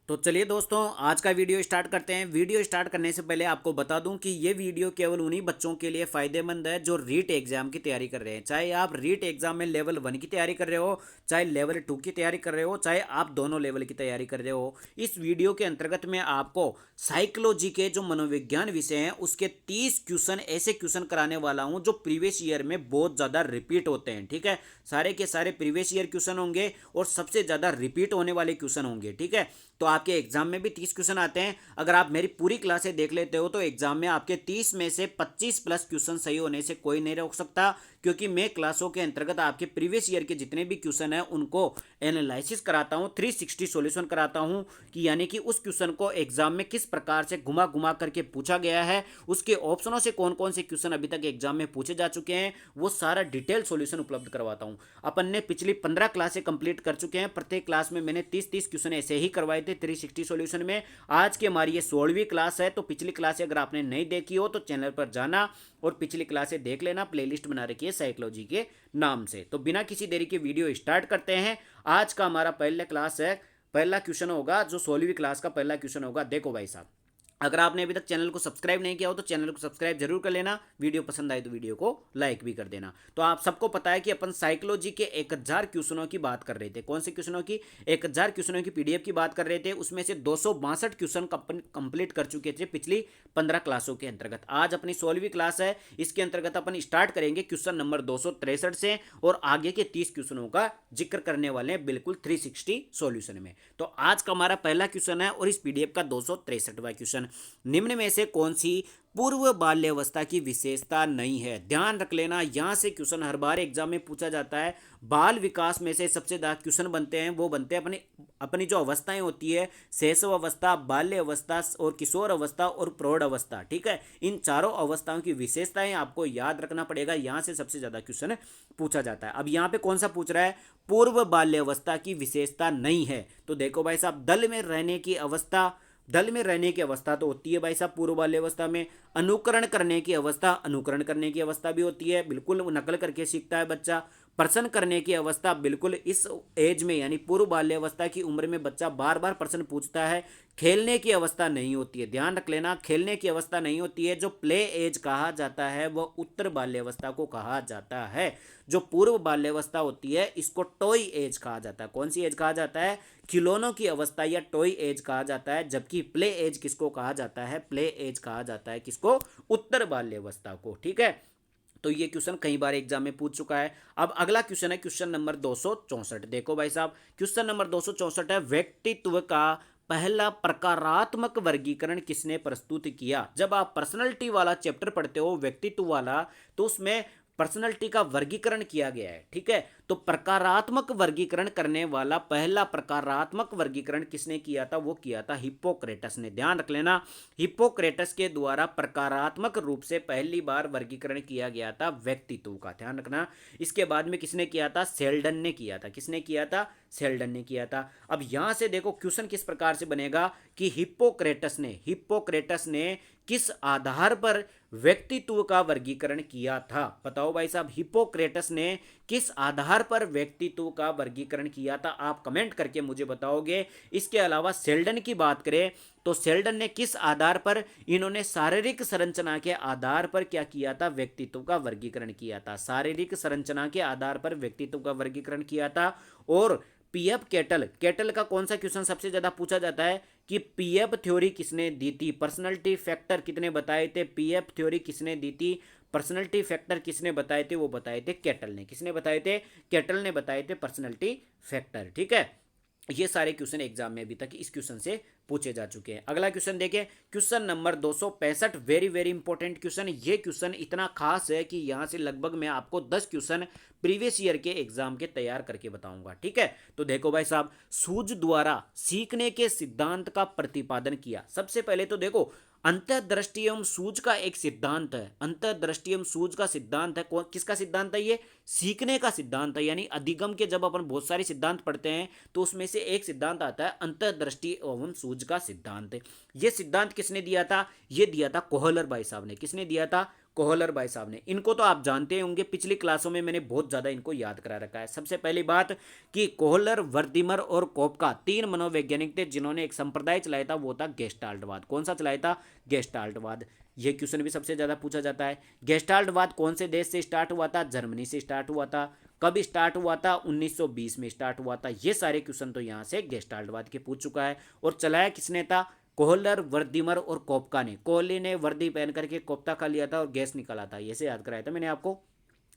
तो चलिए दोस्तों, आज का वीडियो स्टार्ट करते हैं। वीडियो स्टार्ट करने से पहले आपको बता दूं कि ये वीडियो केवल उन्हीं बच्चों के लिए फ़ायदेमंद है जो रीट एग्जाम की तैयारी कर रहे हैं। चाहे आप रीट एग्जाम में लेवल 1 की तैयारी कर रहे हो, चाहे लेवल 2 की तैयारी कर रहे हो, चाहे आप दोनों लेवल की तैयारी कर रहे हो। इस वीडियो के अंतर्गत मैं आपको साइकोलॉजी के जो मनोविज्ञान विषय हैं उसके 30 क्वेश्चन ऐसे क्वेश्चन कराने वाला हूं जो प्रीवियस ईयर में बहुत ज़्यादा रिपीट होते हैं। ठीक है, सारे के सारे प्रीवियस ईयर क्वेश्चन होंगे और सबसे ज़्यादा रिपीट होने वाले क्वेश्चन होंगे। ठीक है, तो आपके एग्जाम में भी 30 क्वेश्चन आते हैं। अगर आप मेरी पूरी क्लासें देख लेते हो तो एग्जाम में आपके 30 में से 25 प्लस क्वेश्चन सही होने से कोई नहीं रोक सकता, क्योंकि मैं क्लासों के अंतर्गत आपके प्रीवियस ईयर के जितने भी क्वेश्चन हैं उनको एनालिसिस कराता हूं, 360 सॉल्यूशन कराता हूं कि यानी कि उस क्वेश्चन को एग्जाम में किस प्रकार से घुमा घुमा करके पूछा गया है, उसके ऑप्शनों से कौन कौन से क्वेश्चन अभी तक एग्जाम में पूछे जा चुके हैं, वो सारा डिटेल सॉल्यूशन उपलब्ध करवाता हूं। अपन ने पिछली 15 क्लासें कंप्लीट कर चुके हैं। प्रत्येक क्लास में मैंने 30-30 क्वेश्चन ऐसे ही करवाए थे 360 सॉल्यूशन में। आज की हमारी ये 16वीं क्लास है, तो पिछली क्लास अगर आपने नहीं देखी हो तो चैनल पर जाना और पिछली क्लासें देख लेना। प्लेलिस्ट बना रखी है साइकोलॉजी के नाम से। तो बिना किसी देरी के वीडियो स्टार्ट करते हैं। आज का हमारा पहला क्लास है, पहला क्वेश्चन होगा जो 16वीं क्लास का पहला क्वेश्चन होगा। देखो भाई साहब, अगर आपने अभी तक चैनल को सब्सक्राइब नहीं किया हो तो चैनल को सब्सक्राइब जरूर कर लेना। वीडियो पसंद आए तो वीडियो को लाइक भी कर देना। तो आप सबको पता है कि अपन साइकोलॉजी के 1000 क्वेश्चनों की बात कर रहे थे। कौन से क्वेश्चनों की? 1000 क्वेश्चनों की पीडीएफ की बात कर रहे थे। उसमें से 262 क्वेश्चन कंप्लीट कर चुके थे पिछली 15 क्लासों के अंतर्गत। आज अपनी 16वीं क्लास है, इसके अंतर्गत अपन स्टार्ट करेंगे क्वेश्चन नंबर 263 से और आगे के 30 क्वेश्चनों का जिक्र करने वाले हैं बिल्कुल 360 सॉल्यूशन में। तो आज का हमारा पहला क्वेश्चन है और इस पीडीएफ का 263वां क्वेश्चन। निम्न में से कौन सी पूर्व बाल्यावस्था की विशेषता नहीं है? ध्यान रख लेना, यहां से क्वेश्चन हर बार एग्जाम में पूछा जाता है। बाल विकास में से सबसे ज्यादा क्वेश्चन बनते हैं, वो बनते हैं अपनी अपनी जो अवस्थाएं होती है, शैशव अवस्था, बाल्य अवस्था और किशोर अवस्था और प्रौढ़ अवस्था। ठीक है, इन चारों अवस्थाओं की विशेषताएं आपको याद रखना पड़ेगा। यहां से सबसे ज्यादा क्वेश्चन पूछा जाता है। अब यहाँ पे कौन सा पूछ रहा है? पूर्व बाल्यावस्था की विशेषता नहीं है। तो देखो भाई साहब, दल में रहने की अवस्था, दल में रहने की अवस्था तो होती है भाई साहब पूर्व बाल्यावस्था में। अनुकरण करने की अवस्था, अनुकरण करने की अवस्था भी होती है, बिल्कुल नकल करके सीखता है बच्चा। प्रश्न करने की अवस्था, बिल्कुल इस एज में यानी पूर्व बाल्यावस्था की उम्र में बच्चा बार बार प्रश्न पूछता है। खेलने की अवस्था नहीं होती है, ध्यान रख लेना, खेलने की अवस्था नहीं होती है। जो प्ले एज कहा जाता है वह उत्तर बाल्यावस्था को कहा जाता है। जो पूर्व बाल्यावस्था होती है इसको टॉय एज कहा जाता है। कौन सी एज कहा जाता है? खिलौनों की अवस्था या टॉय एज कहा जाता है। जबकि प्ले एज किसको कहा जाता है? प्ले एज कहा जाता है किसको? उत्तर बाल्यावस्था को। ठीक है, तो ये क्वेश्चन कई बार एग्जाम में पूछ चुका है। अब अगला क्वेश्चन है क्वेश्चन नंबर 264। देखो भाई साहब, क्वेश्चन नंबर 264 है, व्यक्तित्व का पहला प्रकारात्मक वर्गीकरण किसने प्रस्तुत किया? जब आप पर्सनैलिटी वाला चैप्टर पढ़ते हो, व्यक्तित्व वाला, तो उसमें पर्सनैलिटी का वर्गीकरण किया गया है। ठीक है, तो प्रकारात्मक वर्गीकरण करने वाला पहला प्रकारात्मक वर्गीकरण किसने किया था? वो किया था हिप्पोक्रेटस ने। ध्यान रख लेना, हिप्पोक्रेटस के द्वारा प्रकारात्मक रूप से पहली बार वर्गीकरण किया गया था व्यक्तित्व का। ध्यान रखना, इसके बाद में किसने किया था? सेल्डन ने किया था। किसने किया था? सेल्डन ने किया था। अब यहां से देखो क्वेश्चन किस प्रकार से बनेगा कि हिप्पोक्रेटस ने किस आधार पर व्यक्तित्व का वर्गीकरण किया था? बताओ भाई साहब, हिप्पोक्रेटस ने किस आधार पर व्यक्तित्व का वर्गीकरण किया था? आप कमेंट करके मुझे बताओगे। इसके अलावा सेल्डन की बात करें तो सेल्डन ने किस आधार पर, इन्होंने शारीरिक संरचना के आधार पर क्या किया था? व्यक्तित्व का वर्गीकरण किया था। शारीरिक संरचना के आधार पर व्यक्तित्व का वर्गीकरण किया था। और पीएफ कैटल का कौन सा क्वेश्चन सबसे ज्यादा पूछा जाता है कि पीएफ थ्योरी किसने दी थी? पर्सनैलिटी फैक्टर कितने बताए थे? पीएफ थ्योरी किसने दी थी? पर्सनैलिटी फैक्टर किसने बताए थे? वो बताए थे कैटल ने। किसने बताए थे? कैटल ने बताए थे पर्सनैलिटी फैक्टर। ठीक है, ये सारे क्वेश्चन एग्जाम में अभी तक इस क्वेश्चन से पूछे जा चुके हैं। अगला क्वेश्चन देखें, question number 265। Very very important question. ये क्वेश्चन इतना खास है कि यहां से लगभग मैं आपको 10 क्वेश्चन प्रीवियस ईयर के एग्जाम के तैयार करके बताऊंगा। ठीक है, तो देखो भाई साहब, सूझ द्वारा सीखने के सिद्धांत का प्रतिपादन किया। सबसे पहले तो देखो, अंतर्दृष्टि एवं सूझ का एक सिद्धांत है। अंतर्दृष्टि एवं सूझ का सिद्धांत है। किसका सिद्धांत है ये? सीखने का सिद्धांत है। यानी अधिगम के जब अपन बहुत सारे सिद्धांत पढ़ते हैं तो उसमें से एक सिद्धांत आता है अंतर्दृष्टि एवं सूझ का सिद्धांत। ये सिद्धांत किसने दिया था? ये दिया था कोहलर भाई साहब ने। किसने दिया था? कोहलर भाई साहब ने। इनको तो आप जानते होंगे, पिछली क्लासों में मैंने बहुत ज़्यादा इनको याद करा रखा है। सबसे पहली बात कि कोहलर, वर्दीमर और कोपका 3 मनोवैज्ञानिक थे जिन्होंने एक संप्रदाय चलाया था, वो था गेस्टाल्टवाद। कौन सा चलाया था? गेस्टाल्टवाद। ये क्वेश्चन भी सबसे ज़्यादा पूछा जाता है। गेस्टाल्टवाद कौन से देश से स्टार्ट हुआ था? जर्मनी से स्टार्ट हुआ था। कब स्टार्ट हुआ था? 1920 में स्टार्ट हुआ था। ये सारे क्वेश्चन तो यहाँ से गेस्टाल्टवाद के पूछ चुका है। और चलाया किसने था? कोहलर, वर्दीमर और कोपका ने। कोहली ने वर्दी पहन करके कोफ्ता खा लिया था और गैस निकाला था, ये से याद कराया था मैंने आपको।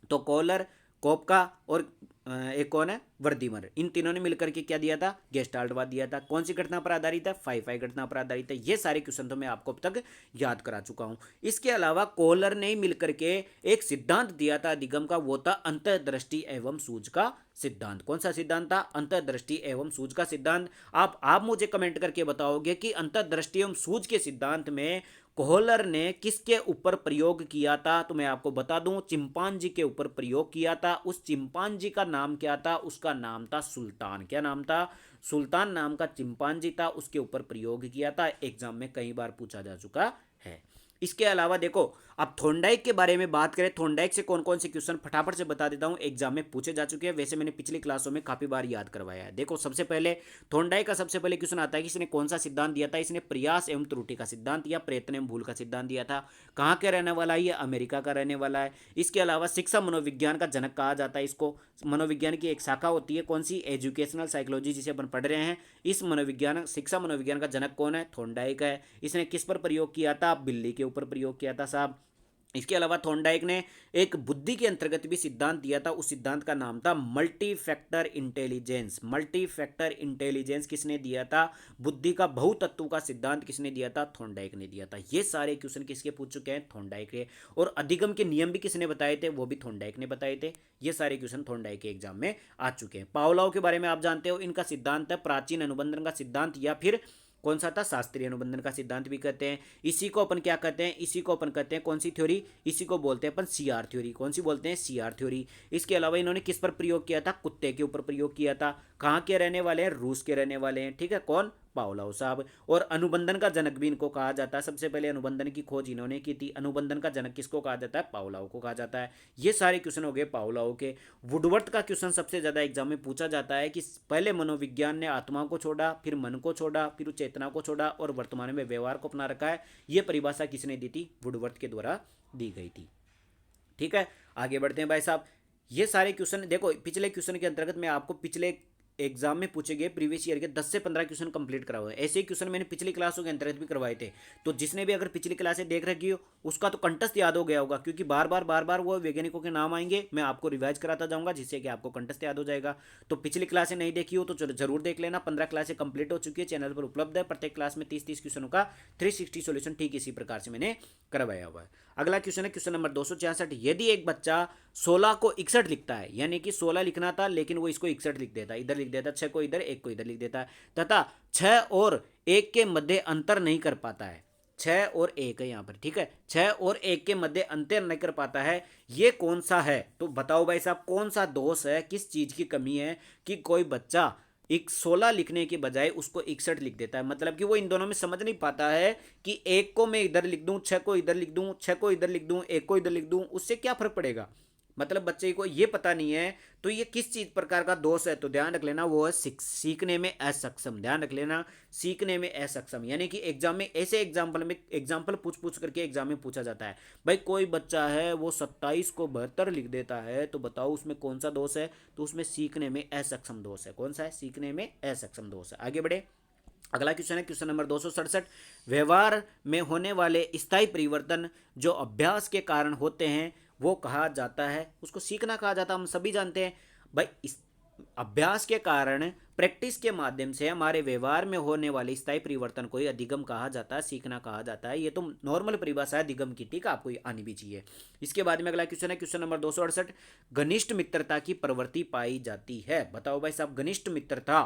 तो कोहलर, कोपका और एक कौन है? वर्दीमर। इन तीनों ने मिलकर के क्या दिया था? गेस्टाल्टवाद दिया था। कौन सी घटना पर आधारित है? फाई घटना पर आधारित है। ये सारे क्वेश्चन तो मैं आपको अब तक याद करा चुका हूं। इसके अलावा कोहलर ने मिलकर के एक सिद्धांत दिया था अधिगम का, वो था अंतर्दृष्टि एवं सूझ का सिद्धांत। कौन सा सिद्धांत था? अंतर्दृष्टि एवं सूझ का सिद्धांत। आप मुझे कमेंट करके बताओगे कि अंतर्दृष्टि एवं सूझ के सिद्धांत में कोहलर ने किसके ऊपर प्रयोग किया था? तो मैं आपको बता दूं, चिंपांजी के ऊपर प्रयोग किया था। उस चिंपांजी का नाम क्या था? उसका नाम था सुल्तान। क्या नाम था? सुल्तान नाम का चिंपांजी था, उसके ऊपर प्रयोग किया था। एग्जाम में कई बार पूछा जा चुका है। इसके अलावा देखो, अब थॉर्नडाइक के बारे में बात करें, थॉर्नडाइक से कौन कौन से क्वेश्चन फटाफट से बता देता हूं, एग्जाम में पूछे जा चुके हैं। वैसे मैंने पिछली क्लासों में काफी बार याद करवाया है। देखो, सबसे पहले थॉर्नडाइक का सबसे पहले क्वेश्चन आता है कि इसने कौन सा सिद्धांत दिया था? इसने प्रयास एवं त्रुटि का सिद्धांत या प्रयत्न एवं भूल का सिद्धांत दिया था। कहाँ का रहने वाला है? ये अमेरिका का रहने वाला है। इसके अलावा शिक्षा मनोविज्ञान का जनक कहा जाता है इसको। मनोविज्ञान की एक शाखा होती है, कौन सी? एजुकेशनल साइकोलॉजी, जिसे अपन पढ़ रहे हैं। इस मनोविज्ञान, शिक्षा मनोविज्ञान का जनक कौन है? थॉर्नडाइक है। इसने किस पर प्रयोग किया था? बिल्ली के ऊपर प्रयोग किया था साहब। इसके अलावा थॉर्नडाइक ने एक बुद्धि के अंतर्गत भी सिद्धांत दिया था। उस सिद्धांत का नाम था multi factor intelligence. Multi factor intelligence किसने दिया था? बुद्धि का बहुतत्व का सिद्धांत किसने दिया था? थॉर्नडाइक ने दिया था। ये सारे क्वेश्चन किसके पूछ चुके हैं? थॉर्नडाइक के। और अधिगम के नियम भी किसने बताए थे? वो भी थॉर्नडाइक ने बताए थे। ये सारे क्वेश्चन थॉर्नडाइक के एग्जाम में आ चुके हैं। पावलोव के बारे में आप जानते हो, इनका सिद्धांत है प्राचीन अनुबंधन का सिद्धांत, या फिर कौन सा था? शास्त्रीय अनुबंधन का सिद्धांत भी कहते हैं। इसी को अपन क्या कहते हैं? इसी को अपन कहते हैं कौन सी थ्योरी? इसी को बोलते हैं अपन सीआर थ्योरी। कौन सी बोलते हैं? CR theory. इसके अलावा इन्होंने किस पर प्रयोग किया था? कुत्ते के ऊपर प्रयोग किया था। कहाँ के रहने वाले हैं? रूस के रहने वाले हैं। ठीक है, कौन? पावलोव साहब। और अनुबंधन का जनक भी इनको कहा जाता है। सबसे पहले अनुबंधन की खोज इन्होंने की थी। अनुबंधन का जनक किसको कहा जाता है? पावलोव को कहा जाता है। ये सारे क्वेश्चन हो गए पावलोव के। वुडवर्थ का क्वेश्चन सबसे ज्यादा एग्जाम में पूछा जाता है कि पहले मनोविज्ञान ने आत्मा को छोड़ा, फिर मन को छोड़ा, फिर चेतना को छोड़ा और वर्तमान में व्यवहार को अपना रखा है। ये परिभाषा किसने दी थी? वुडवर्थ के द्वारा दी गई थी। ठीक है, आगे बढ़ते हैं भाई साहब। ये सारे क्वेश्चन देखो, पिछले क्वेश्चन के अंतर्गत मैं आपको पिछले एग्जाम में पूछे गए प्रीवियस ईयर के 10 से 15 क्वेश्चन कंप्लीट करा हुआ है। ऐसे ही क्वेश्चन मैंने पिछली क्लासों के अंतर्गत भी करवाए थे। तो जिसने भी अगर पिछली क्लासें देख रखी हो, उसका तो कंटस्ट याद हो गया होगा, क्योंकि बार बार वो वैज्ञानिकों के नाम आएंगे, मैं आपको रिवाइज कराता जाऊंगा, जिससे कि आपको कंटस्ट याद हो जाएगा। तो पिछली क्लासें नहीं देखी हो तो जरूर देख लेना। 15 क्लासें कंप्लीट हो चुकी है, चैनल पर उपलब्ध है। प्रत्येक क्लास में 30-30 क्वेश्चनों का 360 सोल्यूशन ठीक इसी प्रकार से मैंने करवाया हुआ है। अगला क्वेश्चन है क्वेश्चन नंबर 266। यदि एक बच्चा 16 को 61 लिखता है, यानी कि 16 लिखना था लेकिन वो इसको 61 लिख देता है, इधर लिख देता है, 6 को इधर, 1 को इधर लिख देता है, तथा 6 और 1 के मध्य अंतर नहीं कर पाता है। 6 और 1 है यहाँ पर, ठीक है, 6 और 1 के मध्य अंतर नहीं कर पाता है, ये कौन सा है? तो बताओ भाई साहब, कौन सा दोष है, किस चीज की कमी है कि कोई बच्चा 16 लिखने के बजाय उसको 61 लिख देता है? मतलब कि वो इन दोनों में समझ नहीं पाता है कि 1 को मैं इधर लिख दूं, 6 को इधर लिख दूं, 6 को इधर लिख दूं, 1 को इधर लिख दूं, उससे क्या फर्क पड़ेगा? मतलब बच्चे को ये पता नहीं है। तो ये किस चीज प्रकार का दोष है? तो ध्यान रख लेना, वो है सीखने में असक्षम। ध्यान रख लेना, सीखने में असक्षम। यानी कि एग्जाम में ऐसे एग्जाम्पल पूछ करके एग्जाम में पूछा जाता है। भाई कोई बच्चा है वो 27 को 72 लिख देता है, तो बताओ उसमें कौन सा दोष है? तो उसमें सीखने में असक्षम दोष है। कौन सा है? सीखने में असक्षम दोष है। आगे बढ़े, अगला क्वेश्चन है क्वेश्चन नंबर 267। व्यवहार में होने वाले स्थायी परिवर्तन जो अभ्यास के कारण होते हैं वो कहा जाता है, उसको सीखना कहा जाता है। हम सभी जानते हैं भाई, इस अभ्यास के कारण, प्रैक्टिस के माध्यम से हमारे व्यवहार में होने वाले स्थायी परिवर्तन को ही अधिगम कहा जाता है, सीखना कहा जाता है। ये तो नॉर्मल परिभाषा है अधिगम की, ठीक है, आपको ये आनी भी चाहिए। इसके बाद में अगला क्वेश्चन है क्वेश्चन नंबर 268। घनिष्ठ मित्रता की प्रवृत्ति पाई जाती है। बताओ भाई साहब, घनिष्ठ मित्रता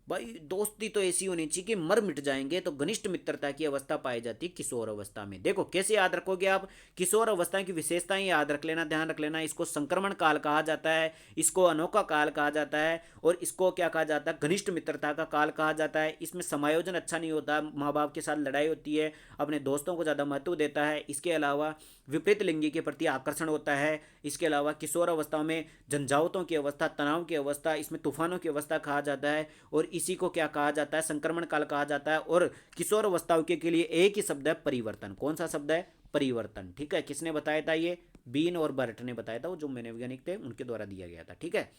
भाई दोस्ती तो ऐसी होनी चाहिए कि मर मिट जाएंगे। तो घनिष्ठ मित्रता की अवस्था पाई जाती है किशोर अवस्था में। देखो कैसे याद रखोगे आप, किशोर अवस्था की विशेषताएं याद रख लेना, ध्यान रख लेना। इसको संक्रमण काल कहा जाता है, इसको अनोखा काल कहा जाता है, और इसको क्या कहा जाता है, घनिष्ठ मित्रता का काल कहा जाता है। इसमें समायोजन अच्छा नहीं होता, माँ बाप के साथ लड़ाई होती है, अपने दोस्तों को ज़्यादा महत्व देता है। इसके अलावा विपरीत लिंगी के प्रति आकर्षण होता है। इसके अलावा किशोर अवस्था में झंझावतों की अवस्था, तनाव की अवस्था, इसमें तूफानों की अवस्था कहा जाता है। और इसी को क्या कहा जाता है, संक्रमण काल कहा जाता है। और किशोर अवस्थाओं के लिए एक ही शब्द है, परिवर्तन। कौन सा शब्द है, परिवर्तन। ठीक है, किसने बताया था, ये बीन और बर्ट ने बताया था, वो जो मनोवैज्ञानिक थे उनके द्वारा दिया गया था। ठीक है,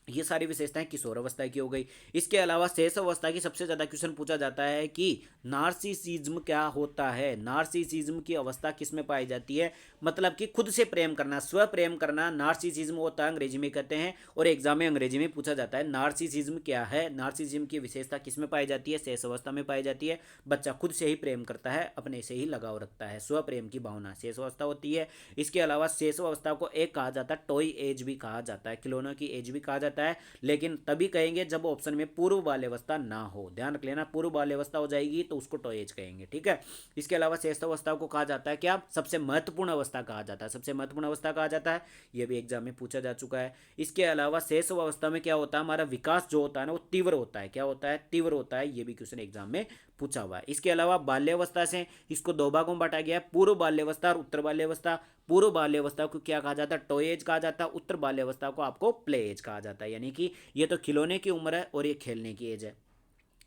ये सारी विशेषताएं किशोर अवस्था की हो गई। इसके अलावा शेष अवस्था की सबसे ज़्यादा क्वेश्चन पूछा जाता है कि नार्सिसिज्म क्या होता है। नार्सिसिज्म की अवस्था किस में पाई जाती है, मतलब कि खुद से प्रेम करना, स्व प्रेम करना, नार्सिसिज्म होता है, अंग्रेजी में कहते हैं। और एग्जाम में अंग्रेजी में पूछा जाता है नार्सिसिज्म क्या है। नार्सिसिज्म की विशेषता किस में पाई जाती है, शेष अवस्था में पाई जाती है। बच्चा खुद से ही प्रेम करता है, अपने से ही लगाव रखता है, स्व प्रेम की भावना शेष अवस्था होती है। इसके अलावा शेष अवस्था को एक कहा जाता है टॉय एज भी कहा जाता है, खिलौनों की एज भी कहा जाता है, लेकिन तभी कहेंगे जब ऑप्शन में पूर्व बाल्यावस्था ना हो। ध्यान रख लेना, पूर्व बाल्यावस्था हो जाएगी तो उसको टॉय एज कहेंगे। ठीक है, इसके अलावा शेष अवस्था को कहा जाता है क्या, सबसे महत्वपूर्ण अवस्था कहा जाता है, सबसे महत्वपूर्ण अवस्था कहा जाता है। यह भी एग्जाम में पूछा जा चुका है। इसके अलावा शेष अवस्था में क्या होता है, हमारा विकास जो होता है ना वो तीव्र होता है। क्या होता है, तीव्र होता है। यह भी क्वेश्चन एग्जाम में पूछा हुआ है। इसके अलावा बाल्यावस्था से इसको दो भागों में बांटा गया है, पूर्व बाल्यावस्था और उत्तर बाल्यावस्था। पूर्व बाल्यावस्था को क्या कहा जाता है, टॉय एज कहा जाता है। उत्तर बाल्यावस्था को आपको प्ले एज कहा जाता है, यानी कि ये तो खिलौने की उम्र है और ये खेलने की एज है।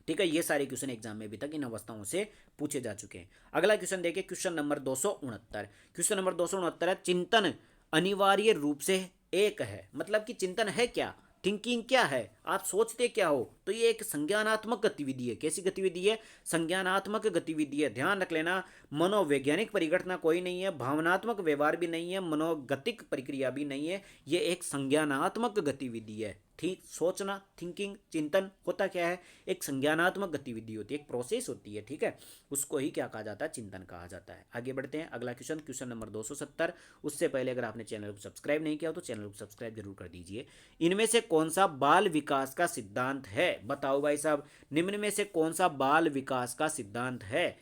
ठीक है, ये सारे क्वेश्चन एग्जाम में अभी तक इन अवस्थाओं से पूछे जा चुके हैं। अगला क्वेश्चन देखिए, क्वेश्चन नंबर 269। क्वेश्चन नंबर 269 है, चिंतन अनिवार्य रूप से एक है। मतलब कि चिंतन है क्या, थिंकिंग क्या है, आप सोचते क्या हो। तो ये एक संज्ञानात्मक गतिविधि है। कैसी गतिविधि है, संज्ञानात्मक गतिविधि है। ध्यान रख लेना, मनोवैज्ञानिक परिघटना कोई नहीं है, भावनात्मक व्यवहार भी नहीं है, मनोगतिक प्रक्रिया भी नहीं है। ये एक संज्ञानात्मक गतिविधि है। ठीक, सोचना, थिंकिंग, चिंतन होता क्या है, एक संज्ञानात्मक गतिविधि होती है, एक प्रोसेस होती है। ठीक है, उसको ही क्या कहा जाता है, चिंतन कहा जाता है। आगे बढ़ते हैं, अगला क्वेश्चन, क्वेश्चन नंबर 270। उससे पहले अगर आपने चैनल को सब्सक्राइब नहीं किया हो तो चैनल को सब्सक्राइब जरूर कर दीजिए। इनमें से कौन सा बाल विकास का सिद्धांत है, बताओ भाई साहब, निम्न में से कौन सा बाल विकास का सिद्धांत है।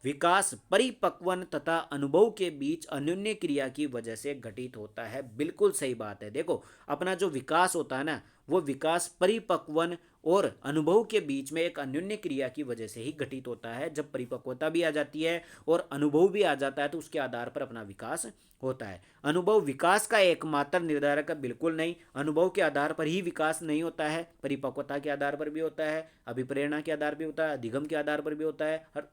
विकास परिपक्वन तथा अनुभव के बीच अन्योन्य क्रिया की वजह से घटित होता है। बिल्कुल सही बात है। देखो, अपना जो विकास होता है ना, वो विकास परिपक्वन और अनुभव के बीच में एक अन्योन्य क्रिया की वजह से ही घटित होता है। जब परिपक्वता भी आ जाती है और अनुभव भी आ जाता है तो उसके आधार पर अपना विकास होता है। अनुभव विकास का एकमात्र निर्धारक है, बिल्कुल नहीं। अनुभव के आधार पर ही विकास नहीं होता है, परिपक्वता के आधार पर भी होता है, अभिप्रेरणा के आधार पर भी होता है, अधिगम के आधार पर भी होता है, हर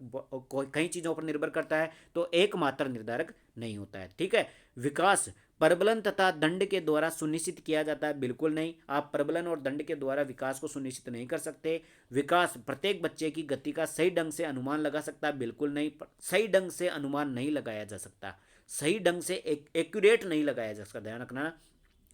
कई चीज़ों पर निर्भर करता है। तो एकमात्र निर्धारक नहीं होता है। ठीक है, विकास प्रबलन तथा दंड के द्वारा सुनिश्चित किया जाता है, बिल्कुल नहीं। आप प्रबलन और दंड के द्वारा विकास को सुनिश्चित नहीं कर सकते। विकास प्रत्येक बच्चे की गति का सही ढंग से अनुमान लगा सकता है, बिल्कुल नहीं। सही ढंग से अनुमान नहीं लगाया जा सकता, सही ढंग से एक्यूरेट नहीं लगाया जा सकता। ध्यान रखना,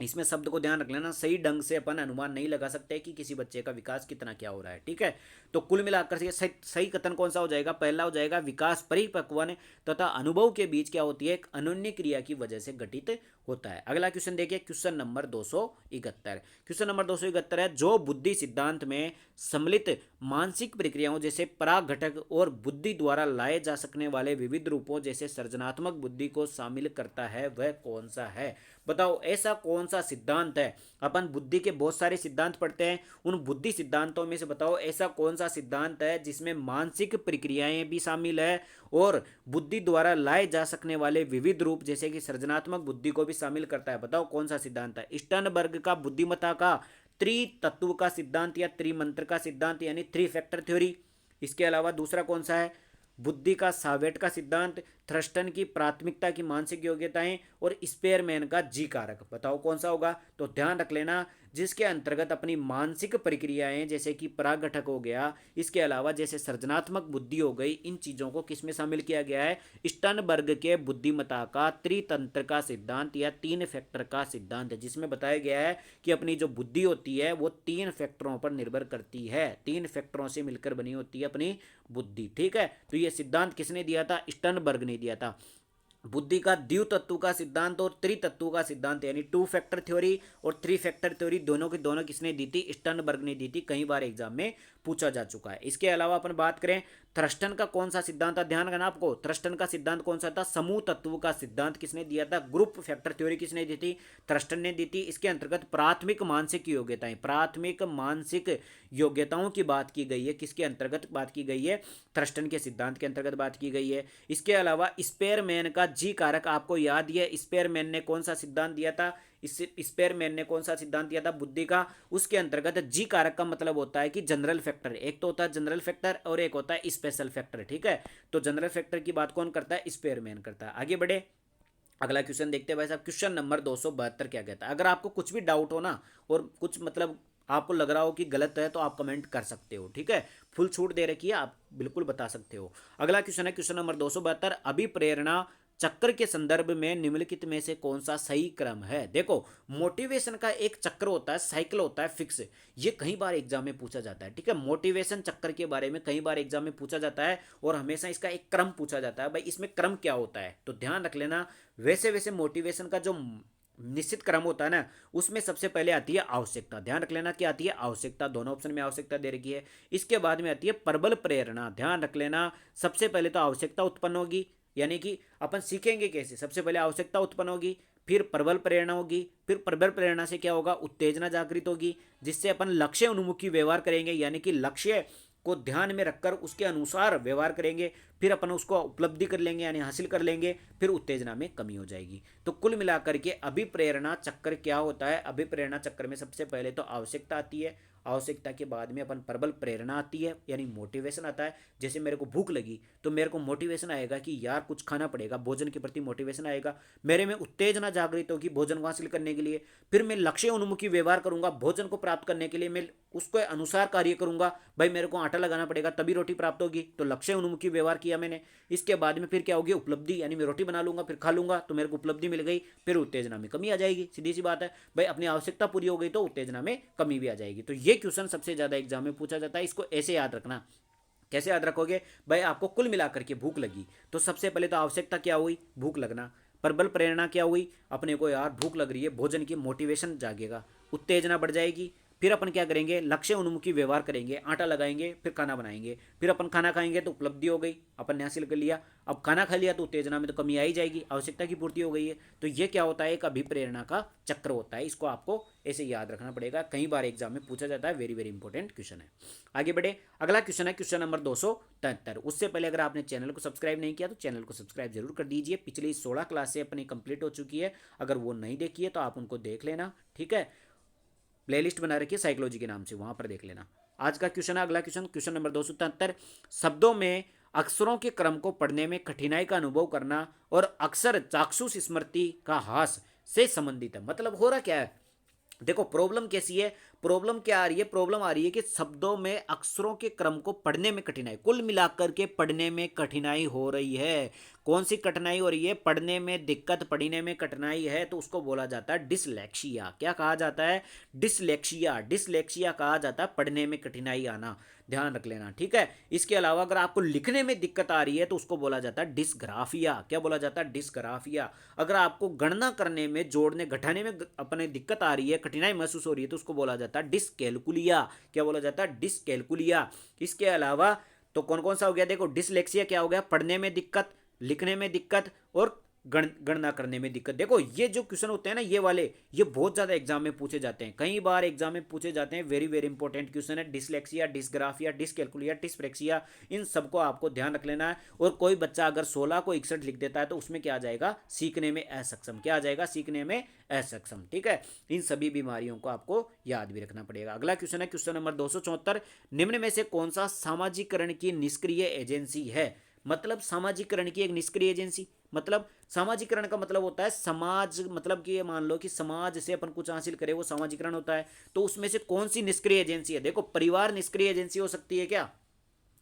इसमें शब्द को ध्यान रख लेना, सही ढंग से अपन अनुमान नहीं लगा सकते कि किसी बच्चे का विकास कितना क्या हो रहा है। ठीक है, तो कुल मिलाकर से सही कथन कौन सा हो जाएगा, पहला हो जाएगा, विकास परिपक्वन तथा अनुभव के बीच क्या होती है, एक अनन्य क्रिया की वजह से घटित होता है। अगला क्वेश्चन देखिए, क्वेश्चन नंबर 271। क्वेश्चन नंबर 271 है, जो बुद्धि सिद्धांत में सम्मिलित मानसिक प्रक्रियाओं जैसे पराग घटक और बुद्धि द्वारा लाए जा सकने वाले विविध रूपों जैसे सृजनात्मक बुद्धि को शामिल करता है, वह कौन सा है। बताओ ऐसा कौन सा सिद्धांत है। अपन बुद्धि के बहुत सारे सिद्धांत पढ़ते हैं, उन बुद्धि सिद्धांतों में से बताओ ऐसा कौन सा सिद्धांत है जिसमें मानसिक प्रक्रियाएं भी शामिल है और बुद्धि द्वारा लाए जा सकने वाले विविध रूप जैसे कि सृजनात्मक बुद्धि को भी शामिल करता है। बताओ कौन सा सिद्धांत है। स्टर्नबर्ग का बुद्धिमत्ता का त्रितत्व का सिद्धांत या त्रिमंत्र का सिद्धांत, यानी थ्री फैक्टर थ्योरी। इसके अलावा दूसरा कौन सा है, बुद्धि का सावेट का सिद्धांत, थ्रस्टन की प्राथमिकता की मानसिक योग्यताएं और स्पेयरमैन का जी कारक। बताओ कौन सा होगा। तो ध्यान रख लेना, जिसके अंतर्गत अपनी मानसिक प्रक्रियाएं जैसे कि परागघटक हो गया, इसके अलावा जैसे सृजनात्मक बुद्धि हो गई, इन चीज़ों को किसमें शामिल किया गया है, स्टर्नबर्ग के बुद्धिमत्ता का त्रितंत्र का सिद्धांत या तीन फैक्टर का सिद्धांत है, जिसमें बताया गया है कि अपनी जो बुद्धि होती है वो तीन फैक्टरों पर निर्भर करती है, तीन फैक्टरों से मिलकर बनी होती है अपनी बुद्धि। ठीक है, तो ये सिद्धांत किसने दिया था, स्टर्नबर्ग ने दिया था। बुद्धि का द्वितत्व का सिद्धांत और त्रितत्व का सिद्धांत, यानी टू फैक्टर थ्योरी और थ्री फैक्टर थ्योरी दोनों की दोनों किसने दी थी? स्टर्नबर्ग ने दी थी। कई बार एग्जाम में पूछा जा चुका है। इसके अलावा अपन बात करें थ्रस्टन का कौन सा सिद्धांत था, ध्यान रखना आपको, थ्रस्टन का सिद्धांत कौन सा था? समूह तत्व का सिद्धांत किसने दिया था? ग्रुप फैक्टर थ्योरी किसने दी थी? थ्रस्टन ने दी थी। इसके अंतर्गत प्राथमिक मानसिक योग्यताएं, प्राथमिक मानसिक योग्यताओं की बात की गई है। किसके अंतर्गत बात की गई है? थ्रस्टन के सिद्धांत के अंतर्गत बात की गई है। इसके अलावा स्पेयरमैन का जी कारक आपको याद है, स्पेयरमैन ने कौन सा सिद्धांत दिया था? स्पेयरमैन ने कौन सा सिद्धांत दिया था बुद्धि का? उसके अंतर्गत जी कारक का मतलब होता है कि जनरल फैक्टर, एक तो होता है जनरल फैक्टर और एक होता है स्पेशल फैक्टर, ठीक है। तो जनरल फैक्टर की बात कौन करता है? स्पेयरमैन करता है। आगे बढ़े, अगला क्वेश्चन देखते हैं भाई साहब। क्वेश्चन नंबर 272 क्या कहता है? अगर आपको कुछ भी डाउट हो ना, और कुछ मतलब आपको लग रहा हो कि गलत है, तो आप कमेंट कर सकते हो, ठीक है। फुल छूट दे रखी है, आप बिल्कुल बता सकते हो। अगला क्वेश्चन है क्वेश्चन नंबर 272, अभिप्रेरणा चक्र के संदर्भ में निम्नलिखित में से कौन सा सही क्रम है? देखो, मोटिवेशन का एक चक्र होता है, साइकिल होता है फिक्स, ये कई बार एग्जाम में पूछा जाता है, ठीक है। मोटिवेशन चक्र के बारे में कई बार एग्जाम में पूछा जाता है और हमेशा इसका एक क्रम पूछा जाता है, भाई इसमें क्रम क्या होता है, तो ध्यान रख लेना। वैसे वैसे मोटिवेशन का जो निश्चित क्रम होता है ना, उसमें सबसे पहले आती है आवश्यकता, ध्यान रख लेना, क्या आती है? आवश्यकता। दोनों ऑप्शन में आवश्यकता दे रखी है। इसके बाद में आती है प्रबल प्रेरणा, ध्यान रख लेना। सबसे पहले तो आवश्यकता उत्पन्न होगी, यानी कि अपन सीखेंगे कैसे? सबसे पहले आवश्यकता उत्पन्न होगी, फिर प्रबल प्रेरणा होगी, फिर प्रबल प्रेरणा से क्या होगा? उत्तेजना जागृत होगी, जिससे अपन लक्ष्य उन्मुखी व्यवहार करेंगे, यानी कि लक्ष्य को ध्यान में रखकर उसके अनुसार व्यवहार करेंगे, फिर अपन उसको उपलब्धि कर लेंगे यानी हासिल कर लेंगे, फिर उत्तेजना में कमी हो जाएगी। तो कुल मिलाकर के अभिप्रेरणा चक्र क्या होता है? अभिप्रेरणा चक्र में सबसे पहले तो आवश्यकता आती है, आवश्यकता के बाद में अपन प्रबल प्रेरणा आती है, यानी मोटिवेशन आता है। जैसे मेरे को भूख लगी तो मेरे को मोटिवेशन आएगा कि यार कुछ खाना पड़ेगा, भोजन के प्रति मोटिवेशन आएगा। मेरे में उत्तेजना जागृत होगी भोजन को हासिल करने के लिए, फिर मैं लक्ष्य उन्मुखी व्यवहार करूंगा, भोजन को प्राप्त करने के लिए मैं उसके अनुसार कार्य करूंगा। भाई मेरे को आटा लगाना पड़ेगा तभी रोटी प्राप्त होगी, तो लक्ष्य उन्मुखी व्यवहार किया मैंने। इसके बाद में फिर क्या होगी? उपलब्धि, यानी मैं रोटी बना लूंगा, फिर खा लूंगा, तो मेरे को उपलब्धि मिल गई, फिर उत्तेजना में कमी आ जाएगी, सीधी सी बात है। भाई अपनी आवश्यकता पूरी हो गई तो उत्तेजना में कमी भी आ जाएगी। तो ये क्वेश्चन सबसे ज्यादा एग्जाम में पूछा जाता है, इसको ऐसे याद रखना। कैसे याद रखोगे? भाई आपको कुल मिलाकर के भूख लगी, तो सबसे पहले तो आवश्यकता क्या हुई? भूख लगना। प्रबल प्रेरणा क्या हुई? अपने को यार भूख लग रही है, भोजन की मोटिवेशन जागेगा, उत्तेजना बढ़ जाएगी। फिर अपन क्या करेंगे? लक्ष्य उन्मुखी व्यवहार करेंगे, आटा लगाएंगे, फिर खाना बनाएंगे, फिर अपन खाना खाएंगे तो उपलब्धि हो गई, अपन ने हासिल कर लिया। अब खाना खा लिया तो उत्तेजना में तो कमी आ ही जाएगी, आवश्यकता की पूर्ति हो गई है। तो ये क्या होता है? एक अभिप्रेरणा का चक्र होता है। इसको आपको ऐसे याद रखना पड़ेगा, कई बार एग्जाम में पूछा जाता है, वेरी वेरी इंपॉर्टेंट क्वेश्चन है। आगे बढ़े, अगला क्वेश्चन है क्वेश्चन नंबर 273। उससे पहले अगर आपने चैनल को सब्सक्राइब नहीं किया तो चैनल को सब्सक्राइब जरूर कर दीजिए। पिछली 16 क्लासें अपनी कंप्लीट हो चुकी है, अगर वो नहीं देखी है तो आप उनको देख लेना, ठीक है। प्लेलिस्ट बना रखी है साइकोलॉजी के नाम से, वहां पर देख लेना। आज का क्वेश्चन है अगला क्वेश्चन, क्वेश्चन नंबर 273। शब्दों में अक्षरों के क्रम को पढ़ने में कठिनाई का अनुभव करना और अक्सर चाक्षुष स्मृति का ह्रास से संबंधित है। मतलब हो रहा क्या है? देखो प्रॉब्लम कैसी है, प्रॉब्लम क्या आ रही है? प्रॉब्लम आ रही है कि शब्दों में अक्षरों के क्रम को पढ़ने में कठिनाई, कुल मिलाकर के पढ़ने में कठिनाई हो रही है। कौन सी कठिनाई हो रही है? पढ़ने में दिक्कत, पढ़ने में कठिनाई है, तो उसको बोला जाता है डिसलेक्सिया। क्या कहा जाता है? डिसलेक्सिया। डिसलेक्सिया कहा जाता है पढ़ने में कठिनाई आना, ध्यान रख लेना, ठीक है। इसके अलावा अगर आपको लिखने में दिक्कत आ रही है तो उसको बोला जाता है डिस्ग्राफिया। क्या बोला जाता है? डिस्ग्राफिया। अगर आपको गणना करने में, जोड़ने घटाने में अपने दिक्कत आ रही है, कठिनाई महसूस हो रही है, तो उसको बोला जाता है डिसकैलकुलिया। क्या बोला जाता है? डिसकैलकुलिया। इसके अलावा तो कौन कौन सा हो गया? देखो डिसलेक्सिया क्या हो गया? पढ़ने में दिक्कत, लिखने में दिक्कत और गणना करने में दिक्कत। देखो ये जो क्वेश्चन होते हैं ना, ये वाले, ये बहुत ज्यादा एग्जाम में पूछे जाते हैं, कई बार एग्जाम में पूछे जाते हैं। वेरी वेरी इंपॉर्टेंट क्वेश्चन है। डिसलेक्सिया, डिसग्राफिया, डिसकैलकुलिया, डिस्प्रेक्सिया, इन सबको आपको ध्यान रख लेना है। और कोई बच्चा अगर 16 को 61 लिख देता है तो उसमें क्या आ जाएगा? सीखने में असक्षम। क्या आ जाएगा? सीखने में असक्षम, ठीक है। इन सभी बीमारियों को आपको याद भी रखना पड़ेगा। अगला क्वेश्चन है क्वेश्चन नंबर 274। निम्न में से कौन सा सामाजिकरण की निष्क्रिय एजेंसी है? मतलब सामाजिकरण की एक निष्क्रिय एजेंसी, मतलब सामाजिकरण का मतलब होता है समाज, मतलब कि ये मान लो कि समाज से अपन कुछ हासिल करें, वो सामाजिकरण होता है। तो उसमें से कौन सी निष्क्रिय एजेंसी है? देखो परिवार निष्क्रिय एजेंसी हो सकती है क्या?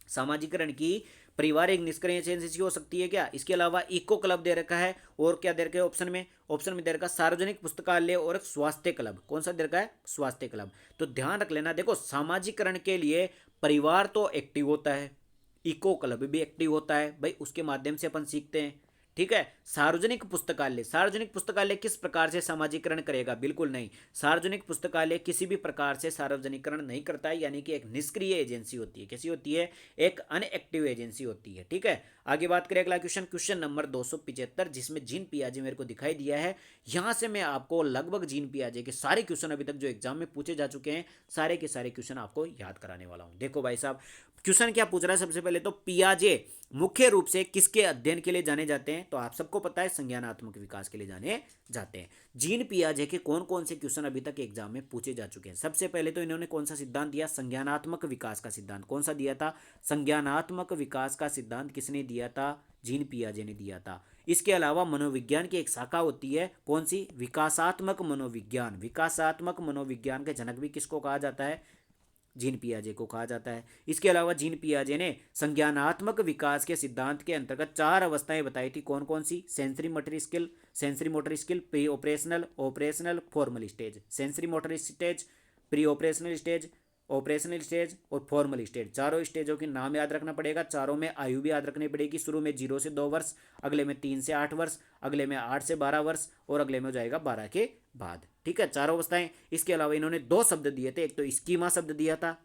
सामाजिकरण की परिवार एक निष्क्रिय एजेंसी हो सकती है क्या? इसके अलावा इको क्लब दे रखा है, और क्या दे रखा है ऑप्शन में? ऑप्शन में दे रखा सार्वजनिक पुस्तकालय और एक स्वास्थ्य क्लब। कौन सा दे रखा है? स्वास्थ्य क्लब। तो ध्यान रख लेना, देखो सामाजिकरण के लिए परिवार तो एक्टिव होता है, इको क्लब भी एक्टिव होता है, भाई उसके माध्यम से अपन सीखते हैं, ठीक है। सार्वजनिक पुस्तकालय, सार्वजनिक पुस्तकालय किस प्रकार से सामाजिकरण करेगा? बिल्कुल नहीं। सार्वजनिक पुस्तकालय किसी भी प्रकार से सार्वजनिकरण नहीं करता है, यानी कि एक निष्क्रिय एजेंसी होती है। कैसी होती है? एक अनएक्टिव एजेंसी होती है। ठीक है, आगे बात करें अगला क्वेश्चन, क्वेश्चन नंबर 275, जिसमें जीन पियाजे मेरे को दिखाई दिया है। यहां से मैं आपको लगभग जीन पियाजे के सारे क्वेश्चन अभी तक जो एग्जाम में पूछे जा चुके हैं, सारे के सारे क्वेश्चन आपको याद कराने वाला हूं। देखो भाई साहब, क्वेश्चन क्या पूछ रहा है? सबसे पहले तो पियाजे मुख्य रूप से किसके अध्ययन के लिए जाने जाते हैं? तो आप सबको पता है, संज्ञानात्मक विकास के लिए जाने जाते हैं। जीन पियाजे के कौन कौन से क्वेश्चन अभी तक एग्जाम में पूछे जा चुके हैं? सबसे पहले तो इन्होंने कौन सा सिद्धांत दिया? संज्ञानात्मक विकास का सिद्धांत। कौन सा दिया था? संज्ञानात्मक विकास का सिद्धांत किसने दिया था? जीन पियाजे ने दिया था। इसके अलावा मनोविज्ञान की एक शाखा होती है, कौन सी? विकासात्मक मनोविज्ञान। विकासात्मक मनोविज्ञान के जनक भी किसको कहा जाता है? जीन पियाजे को कहा जाता है। इसके अलावा जीन पियाजे ने संज्ञानात्मक विकास के सिद्धांत के अंतर्गत 4 अवस्थाएं बताई थी। कौन कौन सी? Sensory motor skill, sensory motor skill, pre operational, operational, formal stage. Sensory motor stage, pre operational stage, operational stage और फॉर्मल स्टेज। चारों स्टेजों के नाम याद रखना पड़ेगा। चारों में आयु भी याद रखनी पड़ेगी। शुरू में 0 से 2 वर्ष, अगले में 3 से 8 वर्ष, अगले में 8 से 12 वर्ष और अगले में हो जाएगा 12 के बाद। ठीक है, चारों अवस्थाएं। इसके अलावा इन्होंने 2 शब्द दिए थे, एक तो स्कीमा शब्द दिया था,